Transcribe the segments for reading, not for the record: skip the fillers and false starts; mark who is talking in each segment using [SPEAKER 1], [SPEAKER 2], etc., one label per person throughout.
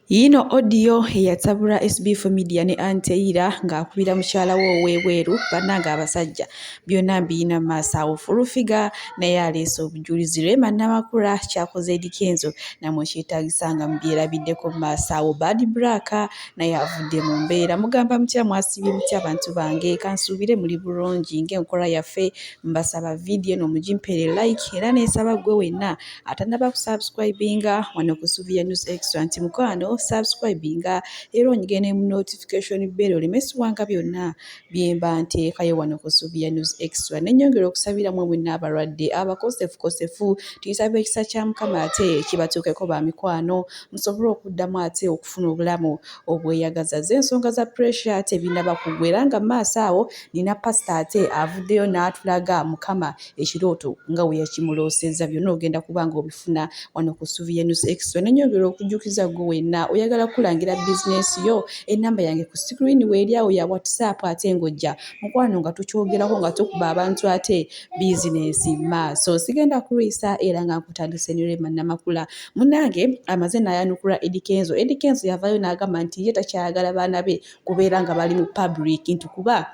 [SPEAKER 1] Yino audio yatabula Sb4media ne anteira ng'akubira mukyala we ow'ebweru bannange abasajja byonna mbiyina mu maaso awo fulufiga naye aleese obujulizi rema namakula kyakoze eddy Kenzo namwe kyetaagisa nga mubyerabiddeko mu maaso awo Badblack naye avudde mu mbeera mugamba mutya mwasibye mutya abantu bange kansuubire muli bulungi ng'enkola yaffe mbasaba vidiyo eno mugimpeere like era neesaba gwe wenna atannaba kusubscribinga wano ku Sb4media extra nti mukwano subscribinga era onyigene mu notification bell olimesibwanga byonna byemba nteekayo wano ku Sb4media extra n'ennyongera okusabira mwe mwenna abalwadde abakosefu tuyisaba ekisa kya Mukama ate kibatuukeko ba mikwano musobole okuddamu ate okufuna obulamu obweyagaza z'ensonga za pressure tebinaba kugwera nga mu maaso awo nina pasita ate avuddeyo n'atulaga Mukama ekirooto nga we yakimuloosezza byonna ogenda kubanga obifuna wano ku Sb4media extra n'ennyongera okujjukiza gwe wenna oyagala kulangira bizinesi yo ennamba yange ku screen weeri awo ya WhatsApp ate ng'ojja mukwano nga tukyogerako nga tukuba abantu ate bizinesi maaso sigenda kulwisa era nga nkutandise ne rema namakula munnange amaze n'ayanukula eddy Kenzo. Eddy Kenzo yavaayo n'agamba nti ye takyayagala baana be kubeera nga bali mu public nti kuba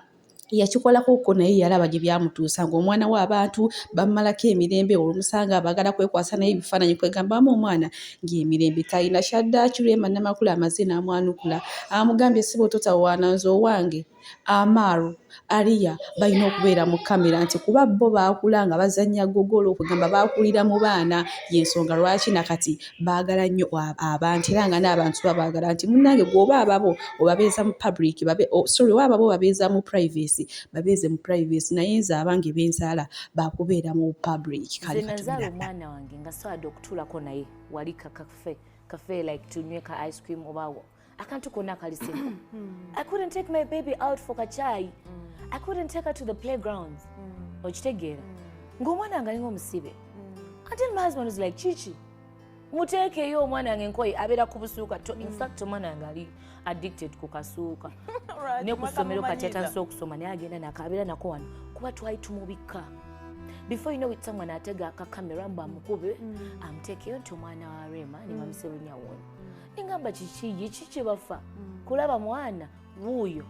[SPEAKER 1] yakikolako ko naye yalaba gye byamutuusa ng'omwana w'abantu bamumalako emirembe olwomusanga abagala kwekwasa naye ebifaananyi kwegambamu omwana ng'emirembe talina kyaddaaki rema namakula amaze n'amwanukula amugambye sibo totawaana nze owange amaaru aliya balina okubeera mu kamera nti kuba bo baakula nga bazannya gogolo okugamba baakulira mu baana y'ensonga lwaki nakati baagala nnyo abantu era nga n'abantu babaagala nti munnange gwoba ababo obabeeza mu public oba ababo babeeza mu privacy babeeze mu privacy naye nze abange benzaala baakubeera mu public
[SPEAKER 2] kale nazaala omwana wange nga sawadde okutuulako naye wali kafe like tunyweka ice cream obawo akantu konna kali simple. I couldn't take my baby out for kachai. I couldn't take her to the playgrounds. Okitegeera ng'omwana wange alinga omusibe. Until my husband was like, Chichi, muteekeyo omwana wange nkoyi abeera ku busuuka. In fact omwana wange ali addicted ku kasuuka. Ne ku ssomero kati atandise okusoma naye agenda nakabeera nako wano kuba twali tumubikka. Before you know it, someone atega akakamera mba mukube amuteekeyo nti omwana wa Rema ne bamusebunya wona. Ningamba chichi bafa kulaba mwana wuyo.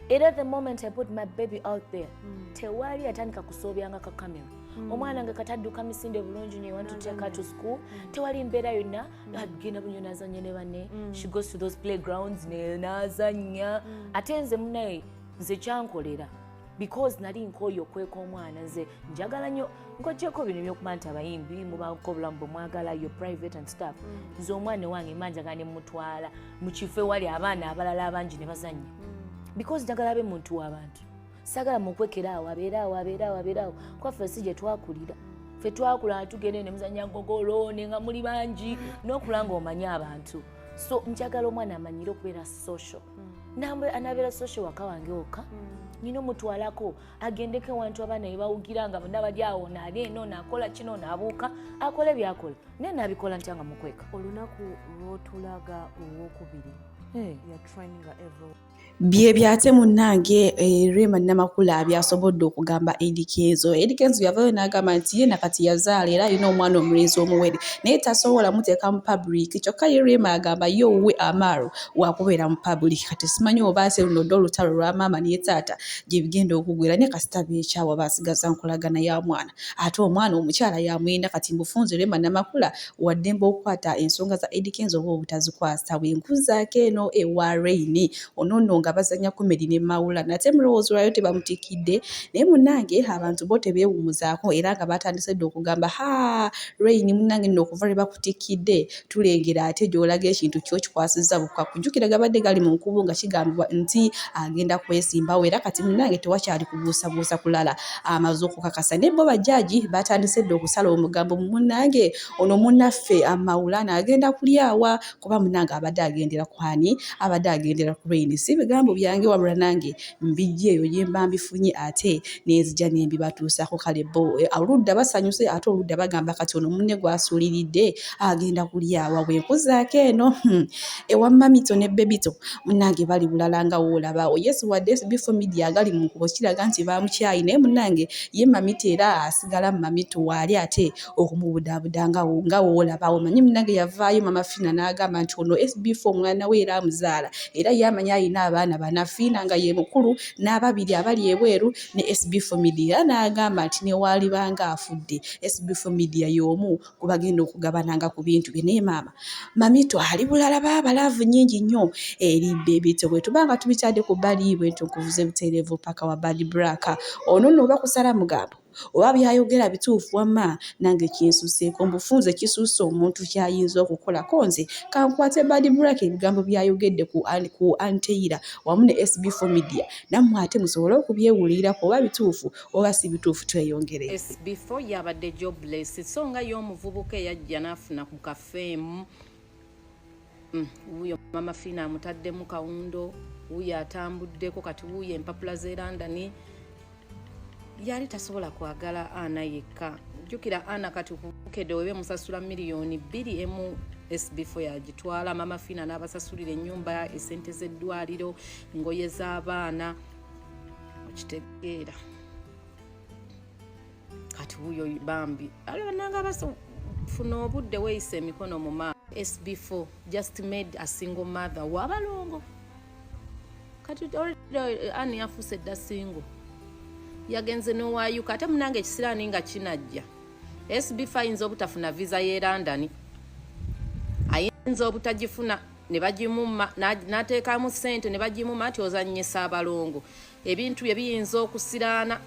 [SPEAKER 2] Era the moment I put my baby out there tewali atandika kusobyanga ka camera omwana nga katadduka misinde bulungi you want to take her to school tewali mbeera yonna agenda bunyo nazanya ne bane she goes to those playgrounds ne nazanya atenze munaye nze kyankolera because nali nkoyo kweka omwana nze njagala nnyo nkojjeko bino byokumanta abayimbi mubako obulamu bwemwagala yo private and stuff nze omwana wange manjagala ne mutwala mu kifo wali abaana abalala abangi ne bazanya because njagala abe muntu w'abantu sagala mukwekera awo abeera kwa ffe si gye twakulira ffe twakula tugende ne muzanya gogolo nenga muli bangi n'okula ng'omanya abantu so njagala omwana amanyire okubeera social nambe anabeera social waka wange oka nino mutwalako agendeko ewantu abaana be bawugira nga bonna bali awo naali eno naakola kino naabuuka akola ebyakola naye naabikola ntya nga mukweka
[SPEAKER 3] olunaku lw'otulaga olwokubiri yatraininga everyone
[SPEAKER 1] bye byate munnange rema namakula byasobodde okugamba eddy Kenzo. Eddy Kenzo yavaayo n'agamba nti ye nakati yazaala era alina omwana omulenzi omuwere naye tasobola muteeka mu public kyokka ye rema agamba ye owuwe amaaru wakubeera mu public kati simanyi oba ate luno dde olutalo lwa maama ne taata gye bigenda okugwera ne kasita beekyawa basigaza nkolagana ya mwana ate omwana omukyala yamuyinda kati mbufunze rema namakula waddembe okukwata ensonga za eddy Kenzo oba obutazikwasa bwenkuzaako eno ewa Raini onono nga bazanya komedi ne mawula nate mulowoozo lwayo tebamutikidde naye munnange abantu bo tebeewumuzaako era nga batandise dde okugamba Raini munnange nno okuva lwe bakutikidde tulengera ate gy'olaga ekintu kyo kikwasizza bukka kujjukira gabadde gali mu nkubu nga kigambibwa nti agenda kwesimbawo era kati munnange tewakyali kubuusabuusa kulala amaze okukakasa ne bo bajjaaji batandise dde okusala omugambo munnange ono munnaffe amawula n'agenda kulyawa kuba munnange abadde agendera kwani London abadde agendera ku rain si bigambo byange wabula nange mbijja eyo yemba mbifunye ate nezija nembibatuusako kale bo oludda basanyuse ate oludda bagamba kati ono munne gwasuuliridde agenda kulyawa bwenkuzaako eno ewa mamito ne bebito munnange bali bulala nga woolabawo yes wadde Sb4media agali mu nkubo kiraga nti bamukyayi naye munnange ye mamito era asigala mamito waali ate okumubudaabuda nga woolabawo manyi munnange yavaayo mama Fina n'agamba nti ono Sb4 omwana we era amuzaala era yamanya alina abaana bana Fina nga ye mukulu n'ababiri abali ebweru ne Sb4media n'agamba nti ne waalibanga afudde Sb4media y'omu kubagenda okugabananga ku bintu bye naye maama mamito ali bulala baabalaavu nnyingi nnyo eri bebito bwe tubanga tubitadde ku bbali bwe ntukuvuze buteerevu paka wa Badblack ono nno oba kusala mugambo oba byayogera bituufu wamma nange kinsuseeko mbufunze kisuuse omuntu kyayinza okukolako nze kankwate Badblack ebigambo byayogedde ku Anteira wamu ne Sb4media nammwe ate musobole okubyewulirako oba bituufu oba si bituufu tweyongere.
[SPEAKER 4] Sb4 yabadde jobless so nga y'omuvubuka eyajja n'afuna ku kafeemu wuuyo mama Fina amutaddemu kawundo wuuyo atambuddeko kati wuuyo empapula z'e London yali tasobola kwagala Ana yekka jjukira Ana kati okukedde webe musasula miliyoni 2 emu Sb4 yagitwala mama Fina n'abasasulira ennyumba esente z'eddwaliro ngoye z'abaana okitegeera kati wuuyo bambi alaba nanga basafuna obudde weeyise emikono mu maaso. Sb4 just made a single mother wabalongo kati ani yafuuse dda single yagenze n'owayuka ate munange ekisiraani nga kinajja Sb4 ayinza obutafuna visa y'e London ayinza obutagifuna ne bagimumma n'ateekamu ssente ne bagimumma ati ozannyisa abalongo ebintu bye biyinza okusiraana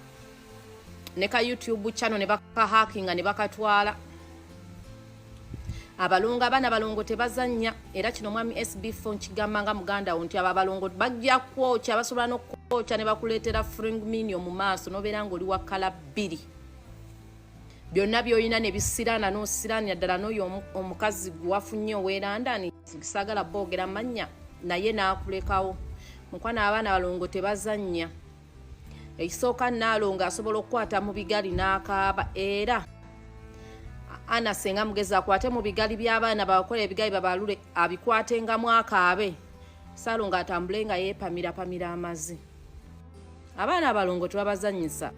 [SPEAKER 4] ne ka YouTube channel ne bakahakinga ne bakatwala abalongo abaana balongo tebazannya era kino mwami Sb4 nkigamba nga muganda wo nti abalongo bajja kwokya basobola n'okwokya ne bakuleetera fring minio mu maaso n'obeera ng'oli wa kala 2 byonna by'olina ne bisiraana n'osiraanira ddala n'oyo omukazi gwafunye ow'e London sigisagala boogera mannya naye n'akulekawo mukwana abaana balongo tebazannya ekisooka Naalongo asobola okukwata mu bigali n'akaaba era Ana senga mugezi akwate mu bigali by'abaana bakola ebigali babalule abikwatengamu akaabe Saalongo atambule nga yeepamira amazzi abaana abalongo tebabazannyisa.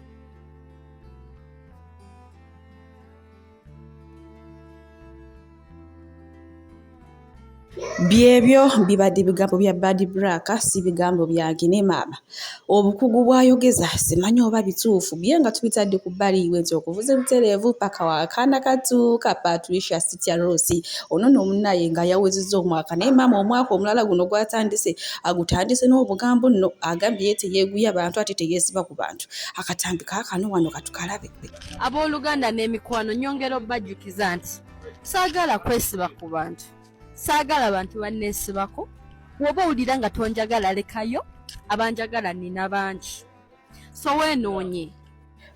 [SPEAKER 1] Byebyo bibadde bigambo bya Badblack si bigambo byange ne maama obukugu bwayogeza simanyi oba bituufu bye nga tubitadde ku bbali wenze okuvuze butereevu paka wakana katu ka Patricia Sitya Rosi ono n'omunnaye nga yawezezza omwaka naye maama omwaka omulala guno gwatandise agutandise n'obugambo nno agambye ye teyeeguya abantu ate teyeesiba ku bantu akatambi kaakano wano katukalabe.
[SPEAKER 3] Abooluganda n'emikwano nyongera obbajjukiza nti saagala kwesiba ku bantu saagala abantu banneesibako woba owulira nga tonjagala lekayo abanjagala nina bangi so weenoonye.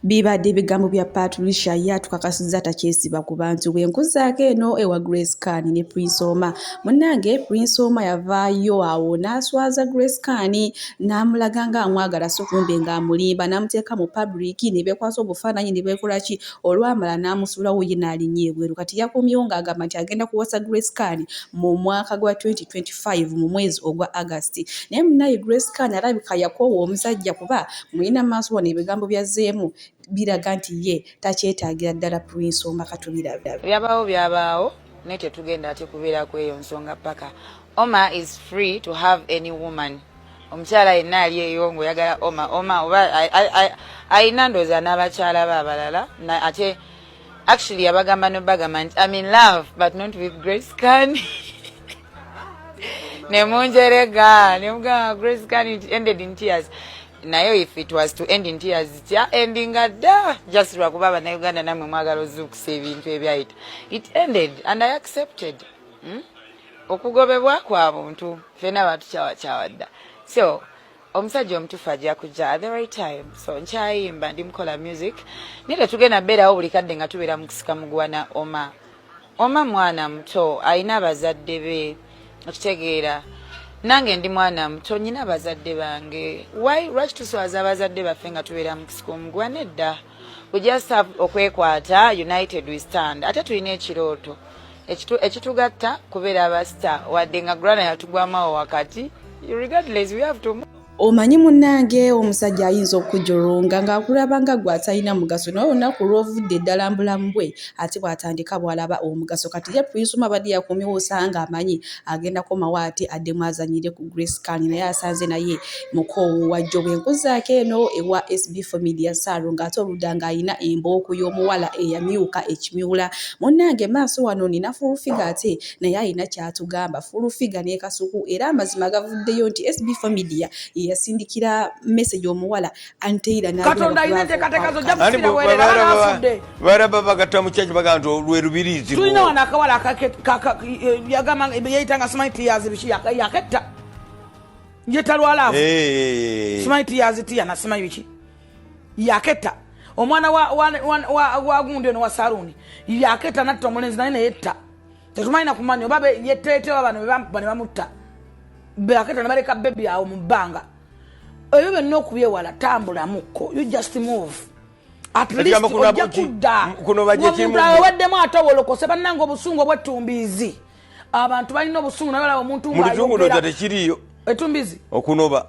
[SPEAKER 1] Bibadde ebigambo bya Patricia yatukakasizza takyesiba ku bantu bwenkuzaako eno ewa Grace Khan ne Prince Oma munnange Prince Oma yavaayo awo n'aswaza Grace Khan n'amulaga nga amwagala so kumbe ng'amulimba n'amuteeka mu public ne beekwasa obufaananyi ne beekola ki olwamala n'amusuulawo ye n'alinnya ebweru kati yakomyewo ng'agamba nti agenda kuwasa Grace Khan mu mwaka gwa 2025 mu mwezi ogwa August naye munnaye Grace Khan alabika yakoowa omusajja kuba mulina maaso wano ebigambo byazeemu biraga nti ye takyetaagira ddala Prince Oma katubirabira
[SPEAKER 5] byabaawo naye tetugenda ate kubeera ku eyo nsonga paka. Oma is free to have any woman. Omukyala yenna ali eyo ng'oyagala Oma oba ayina ndooza n'abakyala be abalala ate actually yabagamba n'obagamba nti I'm in love but not with Grace Khan. Nemunjerega nemugamba Grace Khan it ended in tears. Nayo if it was to end in tears kya ending adda just lwakuba Bannayuganda namwe mwagala ozuukusa ebintu ebyayita it ended and I accepted. Okugobebwa kwa buntu fena batukyawadda so omusajja omutuufu ajja kujja at the right time so nkyayimba ndi mukola music naye tugenda beerawo buli kadde nga tubeera mu kusika mugwana Oma mwana muto ayina abazadde be okitegeera nange ndi mwana muto nyina bazadde bange lwaki tuswaza abazadde baffe nga tubeera mu kisiko mugwa nedda we just have okwekwata united we stand ate tulina ekirooto ekitugatta kubeera abasita wadde nga grana yatugwamawo wakati regardless we have to move.
[SPEAKER 1] Omanyi munnange omusajja ayinza okujolonga ng'akulaba nga gw'atalina mugaso naye olunaku lw'ovudde ddala mbulamu bwe ate bw'atandika bw'alaba omugaso kati ye Prince abadde yakumyewo osanga amanyi agenda komawo ate addemu azanyire ku Grace Can naye asanze naye mukoowu wa Jjobe enkuzaako eno ewa Sb4media Salon ng'ate oludda ng'ayina embooku y'omuwala eyamyuka ekimyula munnange maaso wano nina fulufiga ate naye ayina kyatugamba fulufiga ne kasuku era amazima gavuddeyo nti Sb4media yasindikira message omuwala anteira na
[SPEAKER 6] Katonda inete katekazo jabusira wele bafudde
[SPEAKER 7] baraba bagata mu kyaki baganda olwe rubirizi
[SPEAKER 6] tulina wana akawala yagama yeyitanga smite years bishi yaketta yetalwala smite years tia na smite bishi yaketta omwana wa gunde no wa saluni yaketta natta omulenzi naye yetta tetumaina kumanya babe yetete abantu bamutta baketa nabaleka baby awo mubanga eyo benno kubyewala tambula muko you just move at least ojja kudda
[SPEAKER 7] kuno baje kimu
[SPEAKER 6] waddemu atawolokose bannanga obusungu obwetumbizi abantu balina obusungu nabala omuntu nga
[SPEAKER 7] mutungu ndo tate kiriyo
[SPEAKER 6] etumbizi
[SPEAKER 7] okunoba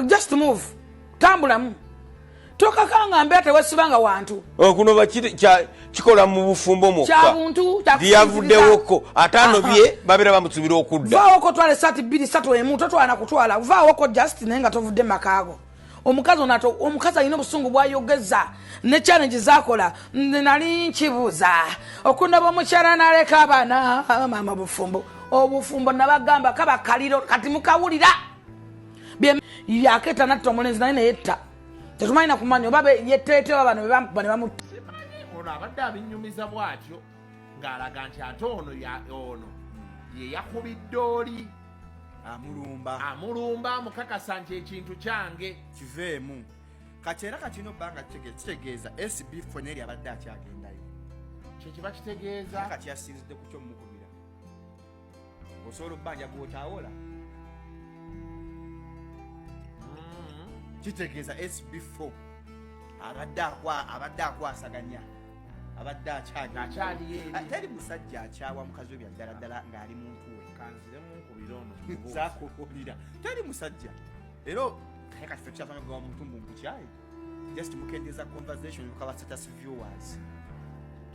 [SPEAKER 6] just move tambula mu tokakanga mbete wesibanga wantu
[SPEAKER 7] okunoba kikola mu bufumbo mokka
[SPEAKER 6] kyabuntu
[SPEAKER 7] lyavuddewo atano bye babera bamutsubira okudda
[SPEAKER 6] vaako twale sati 2 emu totwala kutwala vaako just nenga tovudde makaago omukazi alina obusungu bwayogeza ne challenge zakola nali nkibuuza okunaba omukyala naleka abaana mama obufumbo nabagamba kaba kaliro kati mukawulira yaketa natta omulenzi naye neyetta tetumalina kumanya obabe yetete abantu bamutta
[SPEAKER 8] ono abadde abinyumiza bwatyo ng'alaga nti ate ono ye yakubidde oli amulumba mukakasa nti ekintu kyange
[SPEAKER 9] kiveemu kati era katino bbanga kitegeeza Sb4media abadde akyagendayo
[SPEAKER 8] kyekiba kitegeeza
[SPEAKER 9] kati yasinzidde ku kyomukubira osobola obbanja gwotaawola kitegeeza Sb4 abadde akwasaganya abadde akyali teri musajja akyawa mukazi we byaddala ng'ali muntu we
[SPEAKER 8] kanziremu nkubira ono
[SPEAKER 9] zakukulira teri musajja era kati ffe tukyasanga muntu mukukyayi just mukendeeza conversation mukaba status viewers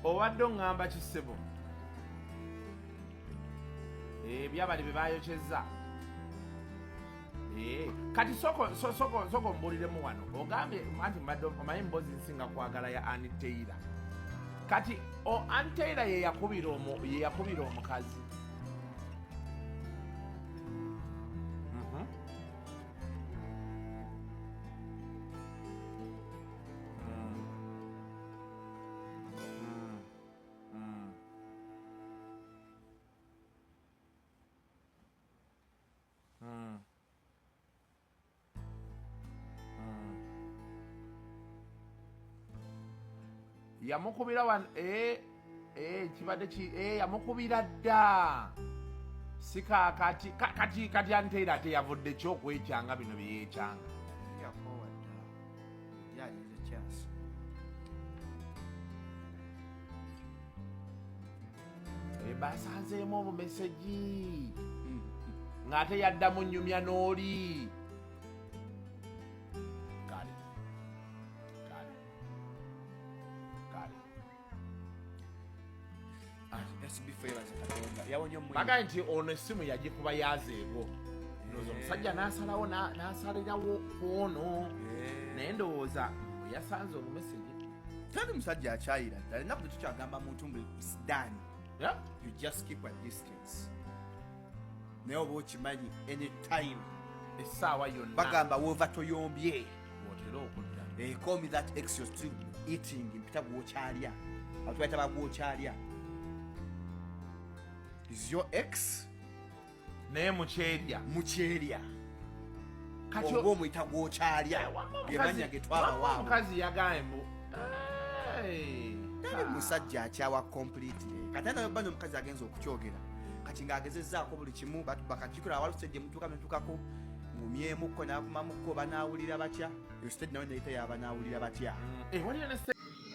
[SPEAKER 8] obadde oŋŋamba kisebo ebyabali bye bayokyezza kati soko mbuliremu wano ogambye anti omanyi mbozi nsinga kwagala ya Aniteira kati Aniteira ye yakubira omukazi yamukubira kibadde yamukubira dda sika kati Aniteira ate yavudde kyokwekyanga bino byeyekyanga basanzeemu obumeseji ng'ate yaddamu nnyumya n'oli bagaye nti ono essimu yagikuba yazeego ndowooza omusajja n'asalawo n'asalirawo kwono naye ndowooza yasanze obumeseji
[SPEAKER 9] tali musajja akyayira ddala ennaku tetukyagamba muntu mbu isdani you just keep a distance naye oba okimanyi anytime
[SPEAKER 8] essaawa yonna
[SPEAKER 9] bagamba woova toyombye
[SPEAKER 8] wotera okudda
[SPEAKER 9] call me that ex you're still eating mpita gwokyalya atubaita bagwokyalya is your ex
[SPEAKER 8] naye mukyerya
[SPEAKER 9] kati oba omuyita gwokyalya gemanya getwabawaabo
[SPEAKER 8] omukazi yagaye mbu
[SPEAKER 9] tali musajja akyawa completely kati nayo banya omukazi agenza okukyogera kati ng'agezezzaako buli kimu bakakikola walusejje mutukako mumyemukko n'akumamukko banaawulira batya instead nawe neyita y'abanaawulira batya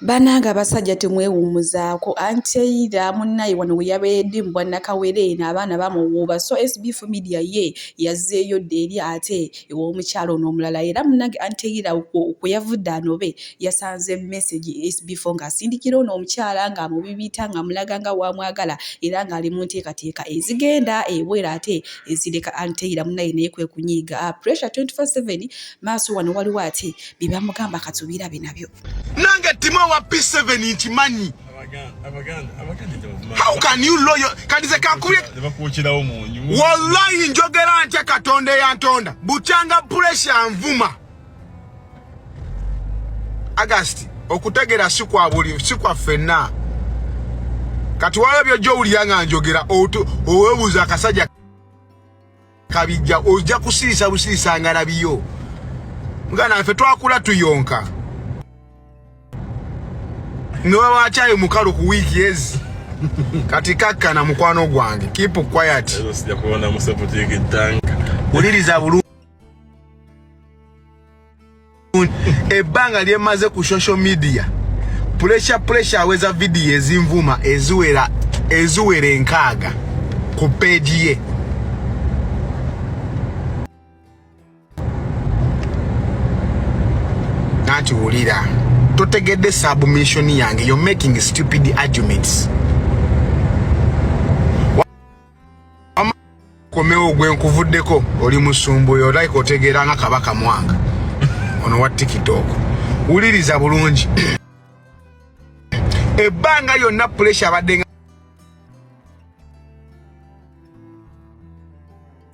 [SPEAKER 1] Bananga abasajja temwewumuzaako anteira munnaye wano we yabeedde mu bwannakawere n'abaana bamuwuuba so Sb4media ye yazzeeyo dde eri ate ew'omukyalo n'omulala era munnange anteira kwe yavudde anobe yasanze message Sb4 ng'asindikira ono omukyala ng'amubibita ng'amulaga nga wamwagala era ng'ali mu nteekateeka ezigenda ebwera ate ezireka anteira munnaye naye kwe kunyiiga pressure 24/7 maaso wano waliwo ate bye bamugamba katubirabe nabyo
[SPEAKER 10] nange timo wa P7 inchi money. How can you lawyer? Kadize kakubye. Wallahi njogera ntya katonde yantonda. Buchanga pressure nvuma. August okutegera sikwa buli sikwa fenna. Kati wale byo jo uli yanga njogera owebuza akasajja kabijja ojja kusisa busisa ngalabiyo. Ngana afe twakula tuyonka. Nowa wachayo mukalo ku wiki ezi. Kati kaka na mukwano gwange. Keep quiet.
[SPEAKER 11] Sija kuona musapotike tanka.
[SPEAKER 10] Uliriza bulungi. Ebanga lyemaze ku social media. Pressure aweza video ezimvuma ezuwera enkaaga ku page ye. Nati ulira. Totegedde submission yange, you're making stupid arguments. Komeo gwe nkuvuddeko oli musumbu yo like otegera nga kabaka mwanga. Ono wa TikTok. Uliriza bulungi. Ebanga yonna pressure abadde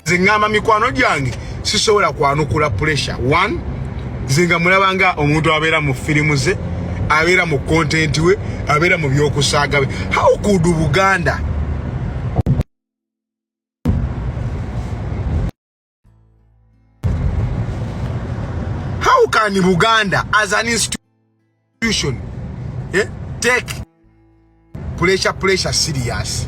[SPEAKER 10] zingama mikwano gyange sisobola kwanukula pressure. 1 zinga mulabanga omuntu abeera mu filimu ze abeera mu content we abeera mu byokusaaga we. How could Buganda how can Buganda as an institution take pressure serious?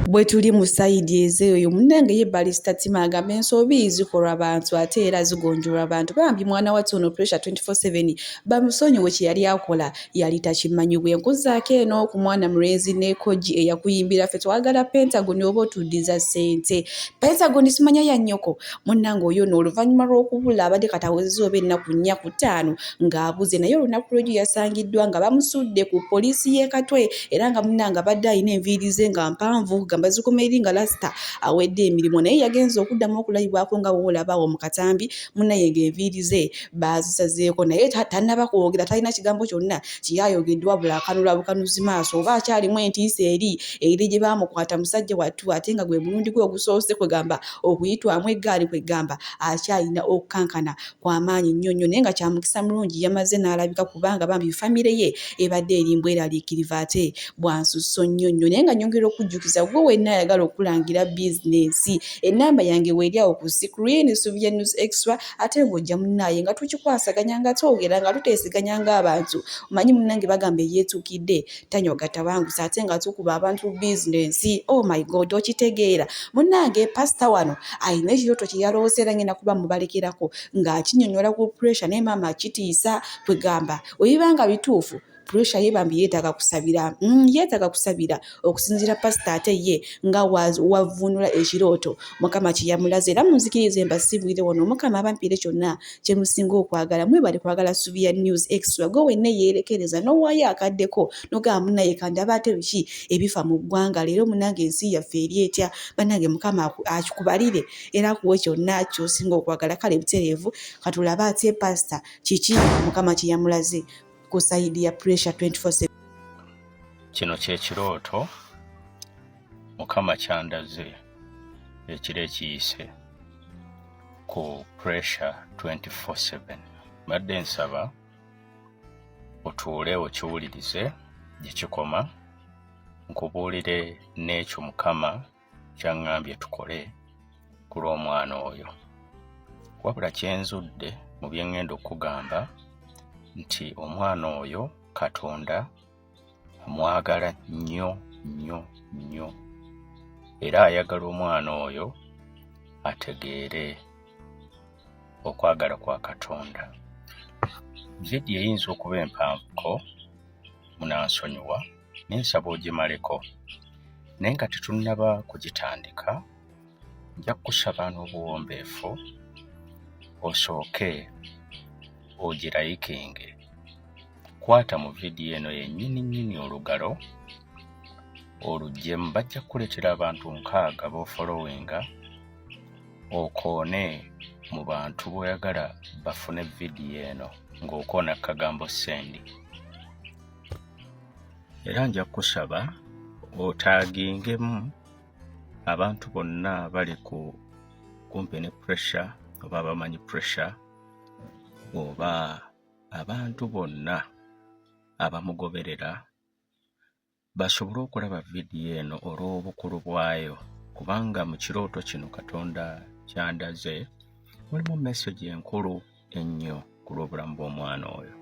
[SPEAKER 1] Bwe tuli mu side ezeyo munnange ye balista timaga mensobi zikolwa abantu ate era zigonjolwa abantu bambi mwana wattu ono pressure 24/7 bamusonyiwe kye yali akola yali takimanyi bwenkuzaako eno ku mwana murezi n'ekoji eyakuyimbira ffe twagala Pentagon oba otuddiza ssente Pentagon simanya ya nnyoko munnange oyo n'oluvannyuma lw'okubula abadde katawezezza oba ennaku 4 ku 5 ng'abuze naye olunaku lw'egyo yasangiddwa nga bamusudde ku poliisi y'e Katwe era nga munnange abadde alina enviiri ze nga mpanvu gamba zikomeri nga lasta awedde emirimu naye yagenza okuddamu okulayibwako nga woolabawo mu katambi munnaye ng'enviiri ze baazisazeeko naye tannaba kwogera talina kigambo kyonna kiyayogeddwa bula akanula bukanuzi maaso oba akyalimu entiisa eri gye baamukwata musajja wattu ate nga gwe mulundi gwe ogusoose kwegamba okuyitwamu eggaali kwegamba akyalina okukankana kw'amaanyi nnyo nnyo naye nga kyamukisa mulungi yamaze n'alabika kubanga bambi famire ye ebadde erimbwa eraliikiriva ate bwansusso nnyo nnyo naye nga nyongera okujjukiza gwe wenna ayagala okulangira bizinensi ennamba yange weeri awo ku screen Suvia News Extra ate ng'ojja munnaye nga tukikwasaganya nga twogera nga tuteesiganya ng'abantu omanyi munnange bagamba eyeetuukidde tanyoga tabangusa ate nga tukuba abantu bizinensi oh my god okitegeera munnange pasita wano alina ekirooto kye yalowoozera ngenda kuba mubalekerako ng'akinyonnyola ku pressure naye maama akitiisa kwegamba oyibanga bituufu pressure ye bambi yeetaaga kusabira okusinzira pasita ate ye nga wavunula ekirooto mukama kye yamulaze era munzikirize mbasibwire wano mukama abampiire kyonna kye musinga okwagala mwebale kwagala Suvia News Extra gwe wenna yeerekereza n'owaayo akaddeko n'ogamba munnaye kandaba ate biki ebifa mu ggwanga leero munnange ensi yaffe eri etya bannange mukama akikubalire era akuwe kyonna ky'osinga okwagala kale butereevu katulaba ate pasita kiki mukama kye yamulaze ku side ya pressure 24/7
[SPEAKER 12] kino kye kirooto mukama kyandaze ekiro ekiyise ku pressure 24/7 badde nsaba otuule okiwulirize gye kikoma nkubuulire n'ekyo mukama kyaŋŋambye tukole ku lw'omwana oyo wabula kyenzudde mu bye ŋŋenda okugamba nti omwana oyo Katonda amwagala nnyo nnyo era ayagala omwana oyo ategeere okwagala kwa Katonda. Vidiyo eyinza okuba empanvuko, munansonyiwa nensaba ogimaleko, naye nga tetunnaba kugitandika nja kusaba n'obuwombeefu osooke ogirayikinge. Kwata mu vidiyo eno yennyini olugalo oluggyemu. Bajja kukuleetera abantu 6 b'ofollowinga okoone mu bantu boyagala bafune vidiyo eno ng'okoona akagambo sendi. Era nja kusaba otaagingemu abantu bonna bali kumpi ne pressure oba bamanyi pressure oba abantu bonna abamugoberera basobole okulaba vidiyo eno olw'obukulu bwayo, kubanga mu kirooto kino Katonda kyandaze mulimu message enkulu ennyo ku lw'obulamu bw'omwana oyo.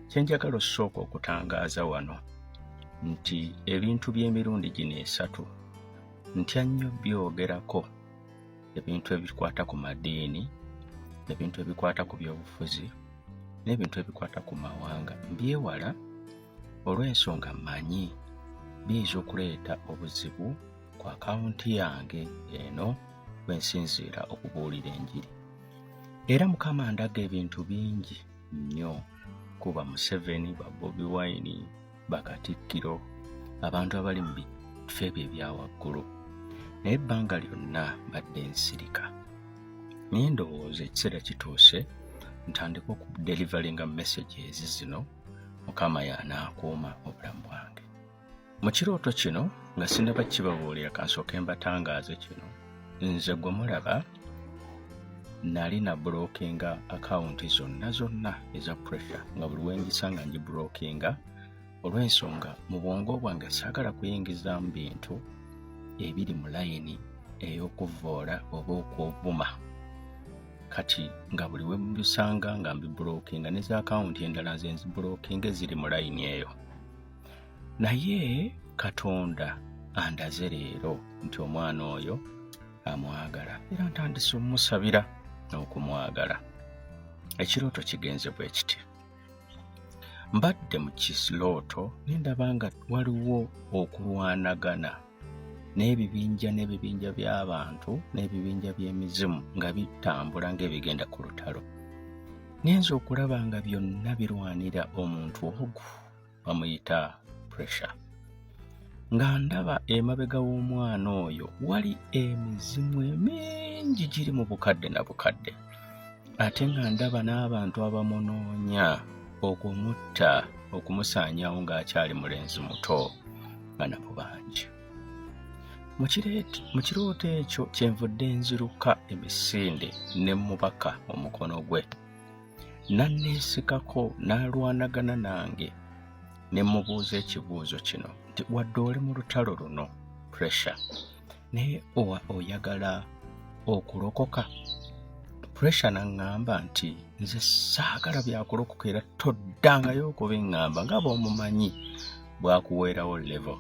[SPEAKER 12] Kyenjagala osooka okutangaaza wano nti ebintu by'emirundi gino 3 ntya nnyo byogerako, ebintu ebikwata ku madiini, ebintu ebikwata ku byobufuzi n'ebintu ebikwata ku mawanga mbyewala olw'ensonga manyi biyinza okuleeta obuzibu ku akawunti yange eno bwensinziira okubuulira enjiri. Era Mukama andaga ebintu bingi nnyo kuba Museveni, ba Bobi Wine, bakatikkiro, abantu abali mu bifo ebyo ebyawaggulu. Naye ebbanga lyonna badde nsirika. Naye ndowooza ekiseera kituuse ntandika okudelivaringa messages zino, Mukama y'anaakuuma obulamu bwange. Mu kirooto kino nga sinnaba kibabuulira kansooke mbatangaaze kino, nze gwe mulaba nali na blockinga akawunti zonna eza pressure nga buli wengisanga ngi blockinga olw'ensonga mu bwongo bwange saagala kuyingizaamu bintu ebiri mu layini ey'okuvoola oba okwobuma. Kati nga buli we mbisanga nga mbiblockinga ne za akawunti endala nze nziblockinga eziri mu layini eyo. Naye Katonda andaze leero nti omwana oyo amwagala era ntandise omusabira n'okumwagala. Ekirooto kigenze bwe kiti. Mbadde mu kirooto nendaba nga waliwo okulwanagana n'ebibinja by'abantu n'ebibinja by'emizimu nga bitambula ng'ebigenda ku lutalo. Ngenza okulaba nga byonna birwanira omuntu ogu bamuyita pressure. Nga ndaba emabega w'omwana oyo wali emizimu emingi giri mu bukadde na bukadde. Ate nga ndaba n'abantu abamunoonya okumutta, okumusaanyawo ng'akyali mulenzi muto nga nabo bangi. Mu kirooto ekyo kyenvudde nziruka emisinde ne mubaka omukono gwe. Nanneesikako n'alwanagana nange ne mubuuza ekibuuzo kino nti wadde oli mu lutalo luno pressure naye oyagala okulokoka? Pressure n'aŋŋamba nti nze saagala byakulokoka era toddangayo okubiŋŋamba nga bw'omumanyi bwakuweerawo level.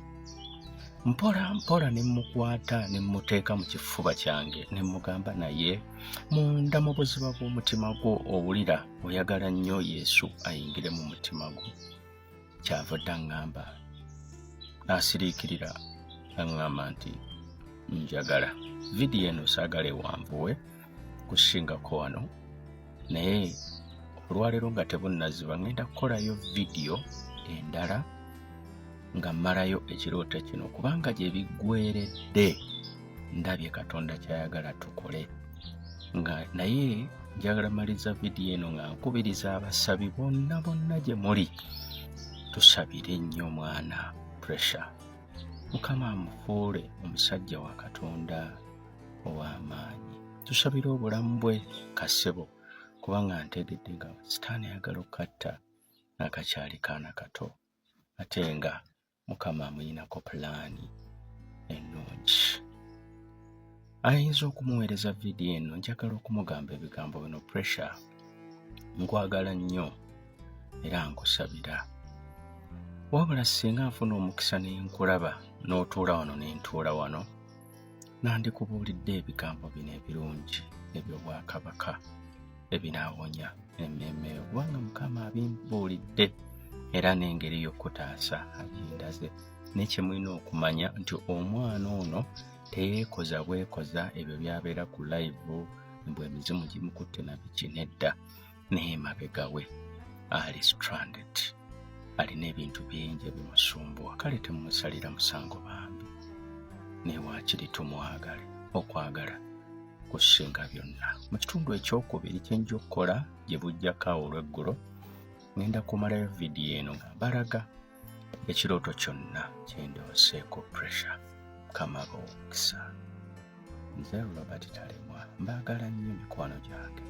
[SPEAKER 12] Mpola ne mmukwata ne mmuteeka mu kifuba kyange ne mmugamba naye munda mu buziba bw'omutima gwo owulira oyagala nnyo Yesu ayingire mu mutima gwo. Kyavudde aŋŋamba n'asiriikirira aŋŋamba nti njagala. Vidiyo eno saagala ewanvuwe kusingako wano, naye olwaleero nga tebunnaziba ngenda kukolayo vidiyo endala nga mmalayo ekirooto kino kubanga gye biggweredde ndabye Katonda kyayagala tukole. Naye njagala maliza vidiyo eno nga nkubiriza abasabi bonna gye muli tusabire nnyo mwana pressure. Mukama amufuule omusajja wa Katonda ow'amaanyi. Tusabire obulamu bwe kasebo kubanga ntegedde nga sitaani ayagala okukatta akakyali kaana kato ate nga Mukama amuyinako pulaani ennungi. Ayinza okumuweereza vidiyo eno njagala okumugamba ebigambo bino pressure nkwagala nnyo era nkusabira. wabula singa nfuna omukisa nenkulaba n'otuula wano nentuula wano nandikubuulidde ebigambo bino ebirungi eby'obwakabaka ebinaawonya emmeme kubanga Mukama abimbuulidde era n'engeri y'okutaasa agindaze nekyemulina okumanya nti omwana ono teyeekoza bwekoza ebyo byabeera ku live mbwe emizimu gimukutte na biki nedda naye mabega we ali stranded alina ebintu bingi ebimusumbuwa kale temumusalira musango bambi newakiri tumwagale okwagala kusinga byonna mu kitundu ekyokubiri kyenja okukola gye bujjako awo olweggulo ngenda kumalayo vidiyo eno nga mbalaga ekirooto kyonna kyendooseeko pressure kamaba omukisa nze Robert Talemwa mbaagala nnyo mikwano gyange